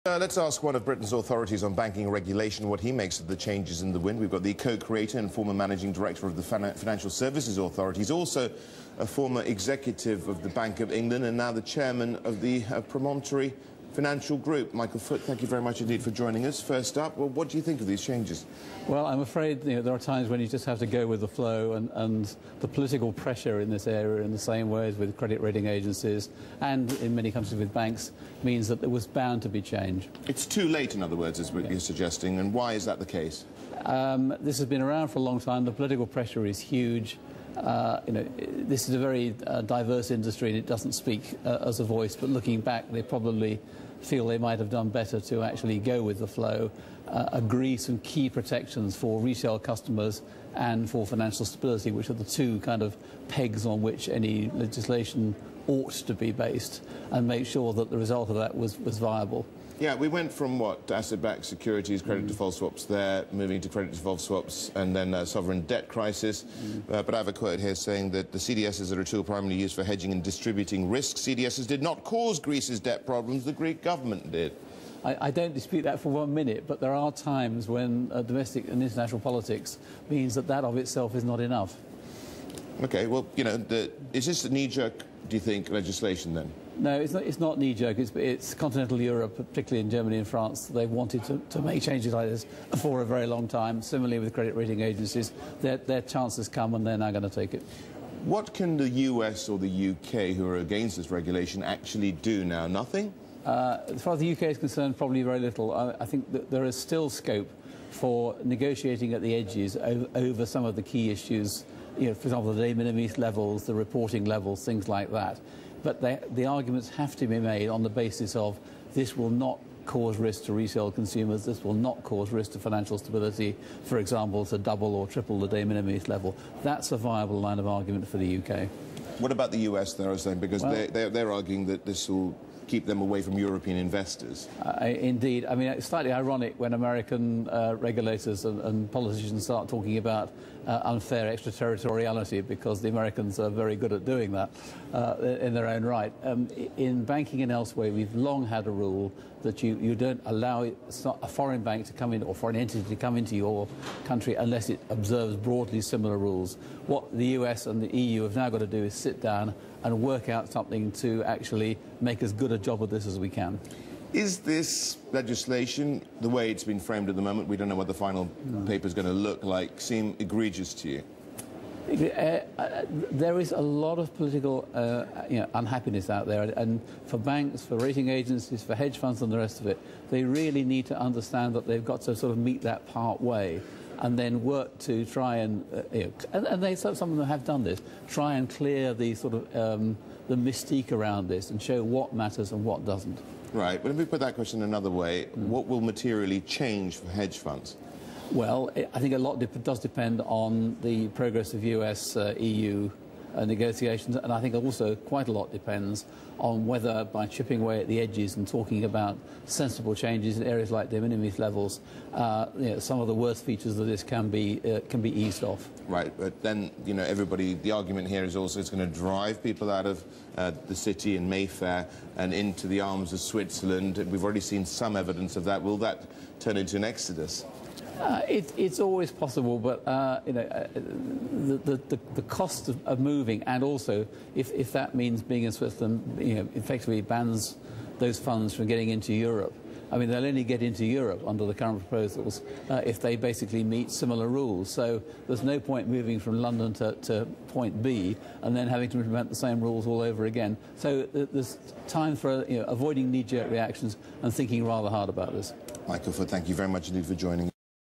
Let's ask one of Britain's authorities on banking regulation what he makes of the changes in the wind. We've got the co-creator and former managing director of the Financial Services Authority. He's also a former executive of the Bank of England and now the chairman of the Promontory Financial Group. Michael Foot, thank you very much indeed for joining us. First up, well, what do you think of these changes? Well, I'm afraid there are times when you just have to go with the flow, and the political pressure in this area, in the same way as with credit rating agencies and in many countries with banks, means that there was bound to be change. It's too late, in other words, is what you're suggesting, and why is that the case? This has been around for a long time. The political pressure is huge. This is a very diverse industry and it doesn't speak as a voice, but looking back they probably feel they might have done better to actually go with the flow, agree some key protections for retail customers and for financial stability, which are the two kind of pegs on which any legislation ought to be based, and make sure that the result of that was viable. Yeah, we went from what, asset-backed securities, credit default swaps there, moving to credit default swaps, and then sovereign debt crisis. But I have a quote here saying that the CDSs are a tool primarily used for hedging and distributing risk. CDSs did not cause Greece's debt problems, the Greek government did. I don't dispute that for 1 minute, but there are times when domestic and international politics means that of itself is not enough. OK, well, is this a knee-jerk, do you think, legislation then? No, it's not knee-jerk. It's continental Europe, particularly in Germany and France. They've wanted to make changes like this for a very long time. Similarly with credit rating agencies, their chance has come and they're now going to take it. What can the US or the UK, who are against this regulation, actually do now? Nothing? As far as the UK is concerned, probably very little. I think that there is still scope for negotiating at the edges over some of the key issues. For example, the de minimis levels, the reporting levels, things like that. But the arguments have to be made on the basis of this will not cause risk to retail consumers, this will not cause risk to financial stability, for example, to double or triple the de minimis level. That's a viable line of argument for the UK. What about the US, though, I think, because they're arguing that this will keep them away from European investors? Indeed. I mean, it's slightly ironic when American regulators and politicians start talking about unfair extraterritoriality, because the Americans are very good at doing that in their own right. In banking and elsewhere, we've long had a rule that you don't allow a foreign bank to come in, or foreign entity to come into your country unless it observes broadly similar rules. What the US and the EU have now got to do is sit down and work out something to actually make as good a job of this as we can. Is this legislation, the way it's been framed at the moment, we don't know what the final paper is going to look like, seem egregious to you? There is a lot of political unhappiness out there, and for banks, for rating agencies, for hedge funds and the rest of it, they really need to understand that they've got to sort of meet that part way and then work to try and, some of them have done this, try and clear the sort of the mystique around this and show what matters and what doesn't. Right, but if we put that question another way, what will materially change for hedge funds? Well, I think a lot does depend on the progress of US-EU negotiations, and I think also quite a lot depends on whether, by chipping away at the edges and talking about sensible changes in areas like de minimis levels, some of the worst features of this can be eased off. Right, but then, the argument here is also it's going to drive people out of the city in Mayfair and into the arms of Switzerland. We've already seen some evidence of that. Will that turn into an exodus? It's always possible, but the cost of moving, and also if that means being in Switzerland, effectively bans those funds from getting into Europe. I mean, they'll only get into Europe under the current proposals if they basically meet similar rules. So there's no point moving from London to point B and then having to implement the same rules all over again. So there's time for avoiding knee-jerk reactions and thinking rather hard about this. Michael Foot, thank you very much indeed for joining.